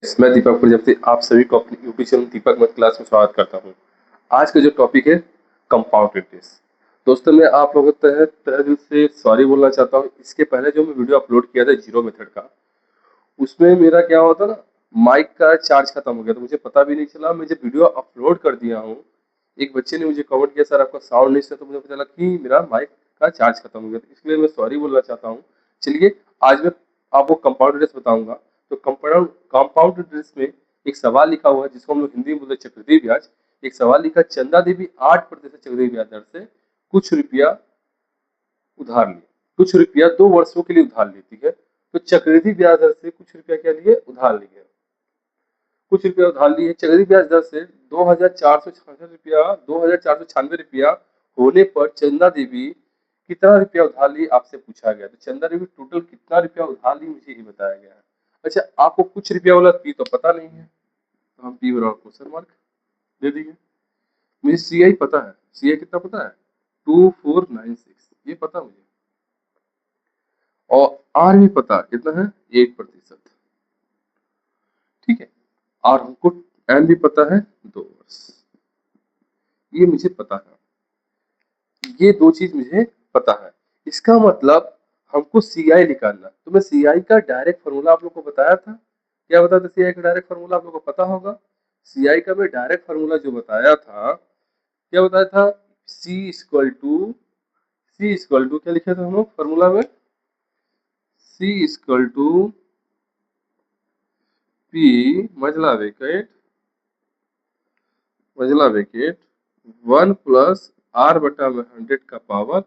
मैं दीपक प्रजापति आप सभी को अपनी यूपी चैनल दीपक मत क्लास में स्वागत करता हूँ। आज का जो टॉपिक है कंपाउंड इंटरेस्ट। दोस्तों मैं आप लोगों को तहे दिल से सॉरी बोलना चाहता हूँ। इसके पहले जो मैं वीडियो अपलोड किया था जीरो मेथड का, उसमें मेरा क्या होता ना, माइक का चार्ज खत्म हो गया, तो मुझे पता भी नहीं चला। मैं जब वीडियो अपलोड कर दिया हूँ, एक बच्चे ने मुझे कमेंट किया सर आपका साउंड नहीं था, तो मुझे पता चला कि मेरा माइक का चार्ज खत्म हो गया, तो इसलिए मैं सॉरी बोलना चाहता हूँ। चलिए आज मैं आपको कंपाउंड इंटरेस्ट बताऊंगा। तो कंपाउंड इंटरेस्ट में एक सवाल लिखा हुआ है जिसको हम लोग हिंदी में बोलते हैं चक्रवृद्धि ब्याज। एक सवाल लिखा, चंदा देवी 8% चक्रवृद्धि ब्याज दर से कुछ रुपया उधार लिए, कुछ रुपया 2 वर्षों के लिए उधार लेती है। तो चक्रवृद्धि ब्याज दर से कुछ रुपया क्या लिए, उधार लिए, कुछ रुपया उधार लिए। चक्रवृद्धि ब्याज दर से 2496 रुपया होने पर चंदा देवी कितना रुपया उधार ली आपसे पूछा गया। तो चंदा देवी टोटल कितना रुपया उधार ली मुझे ये बताया गया है। अच्छा, आपको कुछ रुपया वाला पी तो पता नहीं है, तो हम पी बराबर क्वेश्चन मार्क दे देंगे। मुझे सी आई पता है, सी आई कितना पता है, 2496, ये पता मुझे। और आर भी पता कितना है, 8%। ठीक है, और हमको एन भी पता है, 2 वर्ष, ये मुझे पता है। ये दो चीज मुझे पता है। इसका मतलब हमको सी आई निकालना। तो मैं सी आई का डायरेक्ट फॉर्मूला आप लोग को बताया था। क्या बताया था सी आई का डायरेक्ट फॉर्मूला, आप लोग को पता होगा। सी आई का मैं डायरेक्ट फॉर्मूला जो बताया था, क्या बताया था, सी इक्वल टू क्या लिखे थे हम लोग फॉर्मूला में, सी इक्वल टू पी मजला वेकेट 1 + r/100 का पावर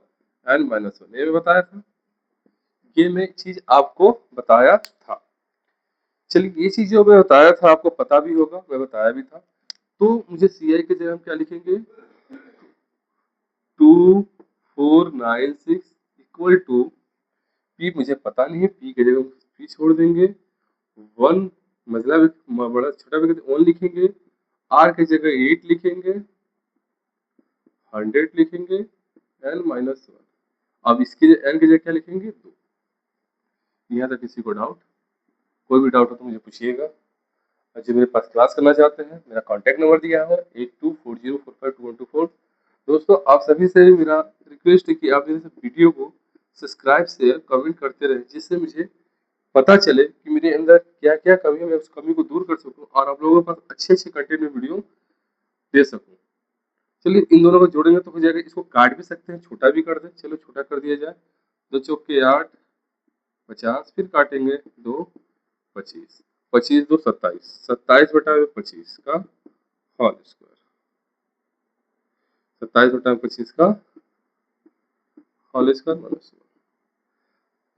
n-1, ये बताया था। ये मैं चीज आपको बताया था। चलिए, ये चीज जो मैं बताया था आपको पता भी होगा, मैं बताया भी था। तो मुझे सी आई की जगह हम क्या लिखेंगे, 2496 इक्वल टू पी, मुझे पता नहीं है, पी की जगह पी छोड़ देंगे, 1 बड़ा छोटा विकेट 1 लिखेंगे, आर की जगह 8 लिखेंगे, 100 लिखेंगे, n-1। अब इसके एन की जगह क्या लिखेंगे, 2। यहाँ तक किसी को डाउट, कोई भी डाउट हो तो मुझे पूछिएगा। और जो मेरे पास क्लास करना चाहते हैं, मेरा कॉन्टैक्ट नंबर दिया है 8240452124। दोस्तों आप सभी से मेरा रिक्वेस्ट है कि आप मेरे वीडियो को सब्सक्राइब शेयर कमेंट करते रहें, जिससे मुझे पता चले कि मेरे अंदर क्या क्या कमी है, मैं उस कमी को दूर कर सकूं और आप लोगों के पास अच्छे अच्छे कंटेंट में वीडियो दे सकूं। चलिए, इन दोनों को जोड़ेंगे तो हो जाएगा। इसको काट भी सकते हैं, छोटा भी कर दें, चलो छोटा कर दिया जाए। 2 चौके 8, 50, फिर काटेंगे 2, 25, 25 2 27, 27/25 का होल स्क्वायर, 27/25 का होल स्क्वायर माइनस 1।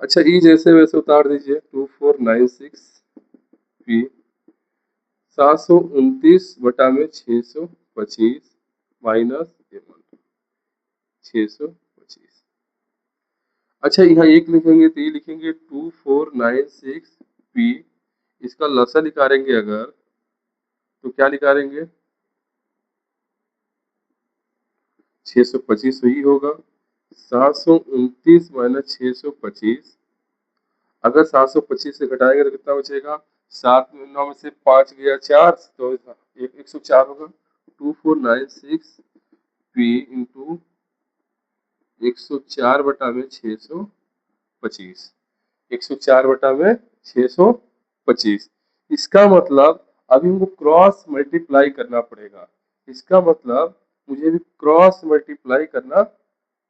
अच्छा, ई जैसे वैसे उतार दीजिए, 2496 पी 729/625 माइनस 625। अच्छा, यहाँ एक लिखेंगे तो ये लिखेंगे 2496 पी, इसका लसा निकालेंगे अगर तो क्या निकालेंगे, 625 ही होगा। 729 माइनस 625, अगर 725 से घटाएंगे तो कितना बचेगा, 7 9 में से 5 गया 4, तो 104 होगा। 2496 पी इंटू 104/625, 104/625। इसका मतलब अभी हमको क्रॉस मल्टीप्लाई करना पड़ेगा। इसका मतलब मुझे भी क्रॉस मल्टीप्लाई करना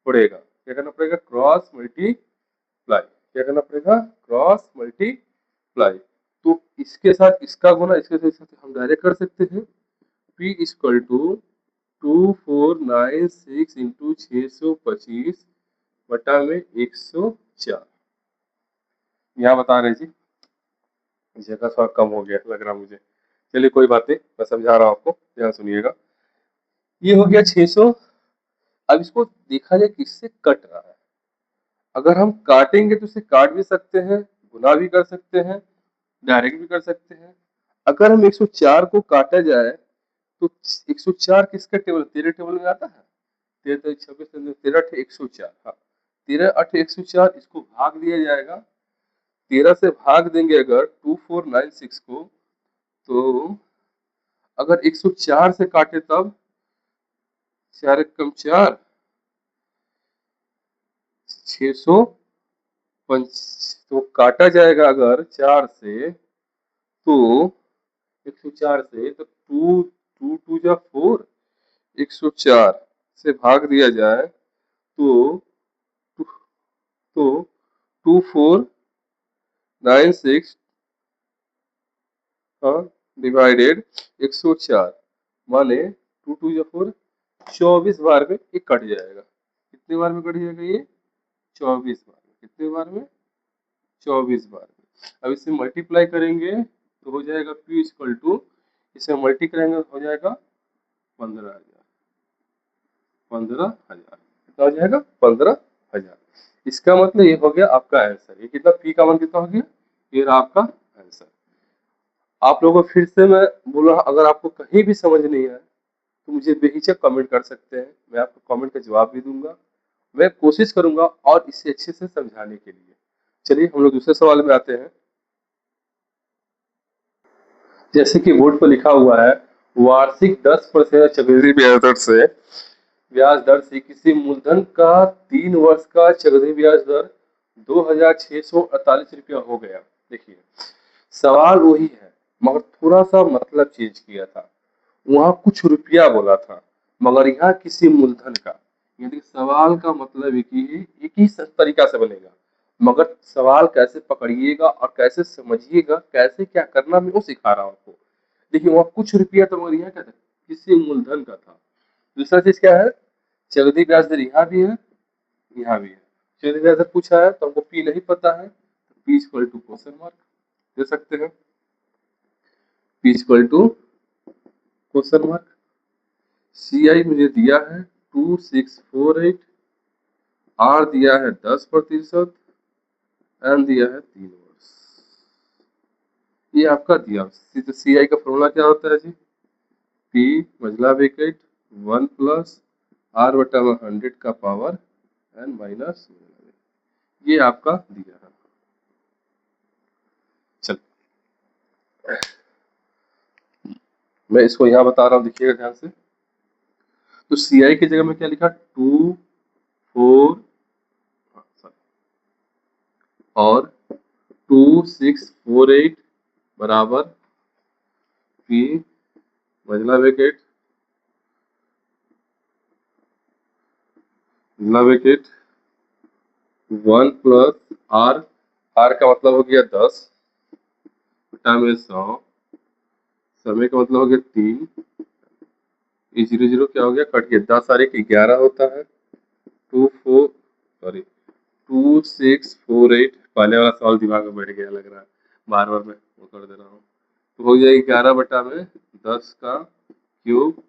पड़ेगा। क्या करना पड़ेगा, क्रॉस मल्टीप्लाई। क्या करना पड़ेगा, क्रॉस मल्टीप्लाई। तो इसके साथ इसका गुना, इसके साथ हम डायरेक्ट कर सकते हैं। P इक्वल टू 2496 इंटू 625 बटा में 104। यहाँ बता रहे जी, जगह थोड़ा कम हो गया लग रहा मुझे। चलिए कोई बात नहीं, मैं समझा रहा हूँ आपको, ध्यान सुनिएगा। ये हो गया 600। अब इसको देखा जाए किससे कट रहा है। अगर हम काटेंगे तो इसे काट भी सकते हैं, गुना भी कर सकते हैं, डायरेक्ट भी कर सकते हैं। अगर हम 104 को काटा जाए तो 104 किसका टेबल, 13 टेबल में आता है। 13 26 13 104, हाँ 13 8 104, इसको भाग दिया जाएगा। 13 से भाग देंगे अगर 2496 को, तो अगर 104 से काटे तब 4 कम 4 600 तो काटा जाएगा अगर 4 से तो 104 से तो 2 जा 4 104 से भाग दिया जाए तो तो 2496 डिवाइडेड 104 माने 2 जा 4 24 बार में ये कट जाएगा। कितने बार में कट जाएगा ये? 24 बार में। कितने बार में? 24 बार में। अब इसे मल्टीप्लाई करेंगे तो हो जाएगा P इक्वल टू, इसे मल्टी करेंगे हो जाएगा 15,000। 15,000 कितना हो जाएगा? 15,000। इसका मतलब ये हो गया आपका आंसर। ये कितना P का मान कितना हो गया? ये रहा आपका आंसर। आप लोगों को फिर से मैं बोल रहा हूँ, अगर आपको कहीं भी समझ नहीं आए तो मुझे बेहिचक कमेंट कर सकते हैं, मैं आपको कमेंट का जवाब भी दूंगा। मैं कोशिश करूंगा और इसे अच्छे से समझाने के लिए। चलिए हम लोग दूसरे सवाल में आते हैं। जैसे कि बोर्ड पर लिखा हुआ है, वार्षिक 10% चक्रवृद्धि ब्याज दर से किसी मूलधन का 3 वर्ष का चक्रवृद्धि ब्याज दर 2,648 रुपया हो गया। देखिए सवाल वही है मगर थोड़ा सा मतलब चेंज किया था। वहां कुछ रुपया बोला था मगर यहाँ किसी मूलधन का। यानी सवाल का मतलब एक ही तरीका से बनेगा मगर सवाल कैसे पकड़िएगा और कैसे समझिएगा, कैसे क्या करना, मैं वो सिखा रहा हूँ आपको। देखिए वहाँ कुछ रुपया तो मगर यहाँ क्या था? किसी मूलधन का था। दूसरा चीज क्या है? चक्रवृद्धि ब्याज दर यहाँ भी है, यहाँ भी है। चक्रवृद्धि ब्याज दर पूछा है तो हमको पी नहीं पता है, तो P equal to question mark दे सकते हैं। P equal to question mark. C I मुझे दिया है 2648, आर दिया है 10%, एन दिया है 3 वर्ष। ये आपका दिया। तो सी आई का फॉर्मूला क्या होता है जी? पी मझला ब्रैकेट 1 प्लस आर बटा 100 का पावर एन माइनस, ये आपका दिया है। चल मैं इसको यहाँ बता रहा हूँ, देखिएगा ध्यान से। तो सी आई की जगह में क्या लिखा? 2 4 और 2648 बराबर पी मझला ब्रैकेट 1 प्लस आर, आर का मतलब हो गया 10 बटा में 100, समय का मतलब हो गया 3, ये 0 0 क्या हो गया? कट गया। 10 और 1 11 होता है। 2648, पहले वाला सवाल दिमाग में बैठ गया लग रहा है, बार बार मैं वो कर दे रहा हूँ। तो हो जाएगी 11 बटा में 10 का क्यूब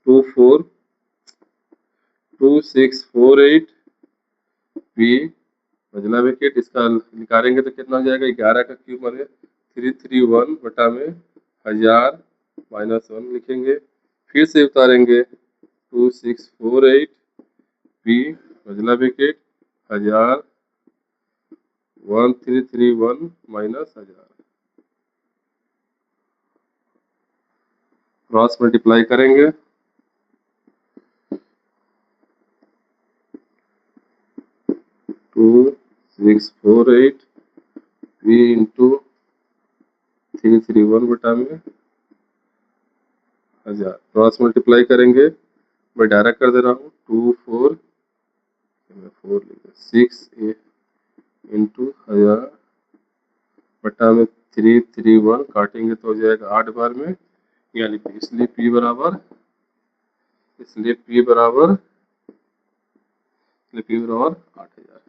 2648 पी मझला ब्रैकेट, इसका निकालेंगे तो कितना हो जाएगा? 11 का क्यूब माने 331 बटा में 1000 माइनस 1 लिखेंगे, फिर से उतारेंगे 2648 पी मझला ब्रैकेट 1000 1331 माइनस 1000, क्रॉस मल्टीप्लाई करेंगे 2648 पी इंटू 331 बटा में 1000, क्रॉस मल्टीप्लाई करेंगे, मैं डायरेक्ट कर दे रहा हूँ 6 इंटू 1000 बटा में 331, काटेंगे तो हो जाएगा 8 बार में, यानी इसलिए P बराबर 8,000।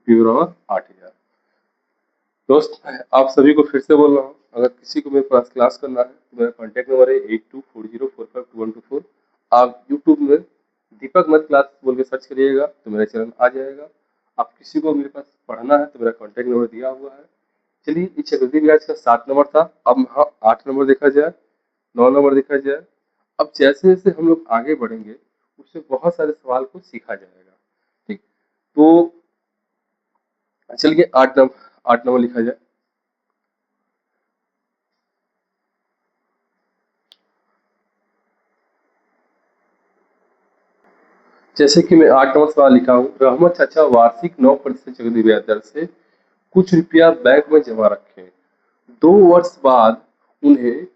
P बराबर 8,000। दोस्त आप सभी को फिर से बोल रहा हूँ, अगर किसी को मेरे पास क्लास करना है तो मेरा कॉन्टैक्ट नंबर है 8240452124। आप यूट्यूब में दीपक मत क्लास बोल के सर्च करिएगा तो मेरा चैनल आ जाएगा। आप किसी को मेरे पास पढ़ना है तो मेरा कॉन्टैक्ट नंबर दिया हुआ है। चलिए ये चक्रवृद्धि ब्याज का 7 नंबर था, अब हाँ 8 नंबर देखा जाए, 9 नंबर देखा जाए। अब जैसे जैसे हम लोग आगे बढ़ेंगे उससे बहुत सारे सवाल को सीखा जाएगा। ठीक, तो चलिए 8 नंबर लिखा जाए। जैसे कि मैं 8 नंबर सवाल लिखा हूँ, रहमत चाचा वार्षिक 9% चक्रवृद्धि ब्याज दर से कुछ रुपया बैंक में जमा रखे, 2 वर्ष बाद उन्हें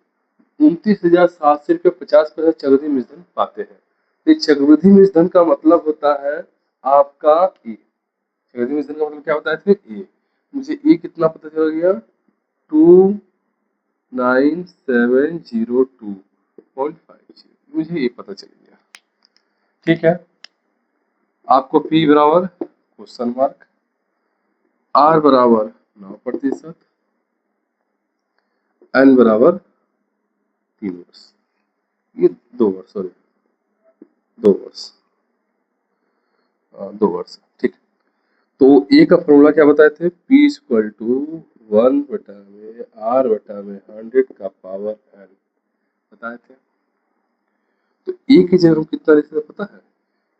29,700 रुपये 50 पैसे चक्रवृद्धि मूलधन पाते हैं। तो चक्रवृद्धि मूलधन का मतलब होता है आपका ए। चक्रवृद्धि मूलधन का मतलब क्या होता है फिर ए। मुझे ए कितना पता चल गया, 29702.50, मुझे ये पता चल गया। ठीक है, आपको पी बराबर क्वेश्चन मार्क, आर बराबर 9%, एन बराबर 3 वर्ष, ये 2 वर्ष, सॉरी 2 वर्ष, 2 वर्ष। ठीक, तो ए का फॉर्मूला क्या बताए थे, P इक्वल टू 1/R/100 का पावर n बताए थे। तो ए की जगह हम कितना लिख सकते पता है,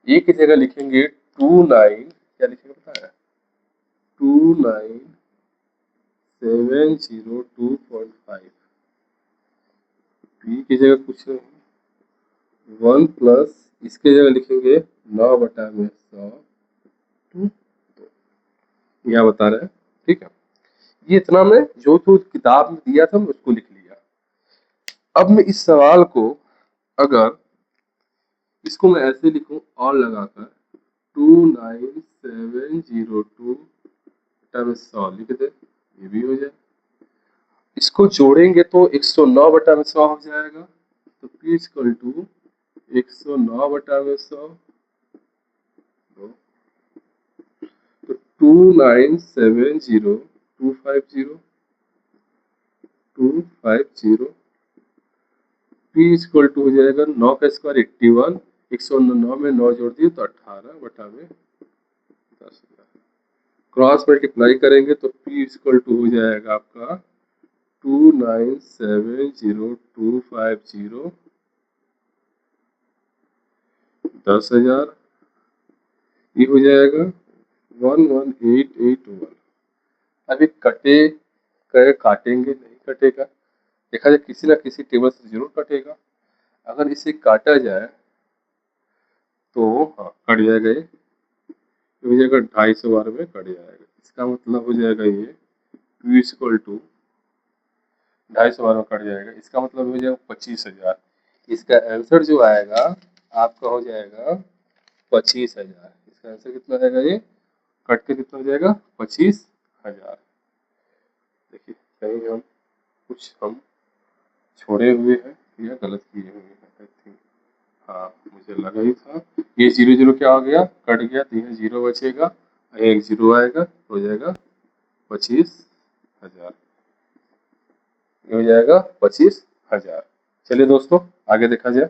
ए की जगह लिखेंगे 29, क्या लिखेंगे पता है, 29702.5। पी की जगह कुछ नहीं, 1 प्लस इसके जगह लिखेंगे 9/100 यह बता रहे हैं। ठीक है, ये इतना मैं जो तो किताब में दिया था मैं उसको लिख लिया। अब मैं इस सवाल को अगर इसको मैं ऐसे लिखूं और लगाकर 29702 लिख दे, ये भी हो जाए। इसको जोड़ेंगे तो 109/100 हो जाएगा। तो P इक्वल टू 109/100, तो 2970250 P इक्वल टू हो जाएगा 9 का स्क्वायर 81, 109 में 9 जोड़ दिए तो 18/10,000। क्रॉस मल्टीप्लाई करेंगे तो P इक्वल टू हो जाएगा आपका 2970250 10,000, ये हो जाएगा 11881। अभी काटेंगे नहीं कटेगा, देखा जाए किसी ना किसी टेबल से जरूर कटेगा। अगर इसे काटा जाए तो हाँ कट जाएगा, ये हो जाएगा 250 बार में कट जाएगा। इसका मतलब हो जाएगा ये P इक्वल टू 250 बार में कट जाएगा, इसका मतलब हो जाएगा 25,000। इसका आंसर जो आएगा आपका हो जाएगा 25,000। इसका आंसर कितना आएगा, ये कट के कितना हो जाएगा 25,000। देखिए कहीं हम छोड़े हुए हैं या गलत किए हुए हैं, आई थिंक हाँ मुझे लगा ही था। ये 0 0 क्या हो गया, कट गया, तो यहाँ 0 बचेगा, एक 0 आएगा, हो जाएगा 25,000, ये हो जाएगा 25,000। चलिए दोस्तों आगे देखा जाए।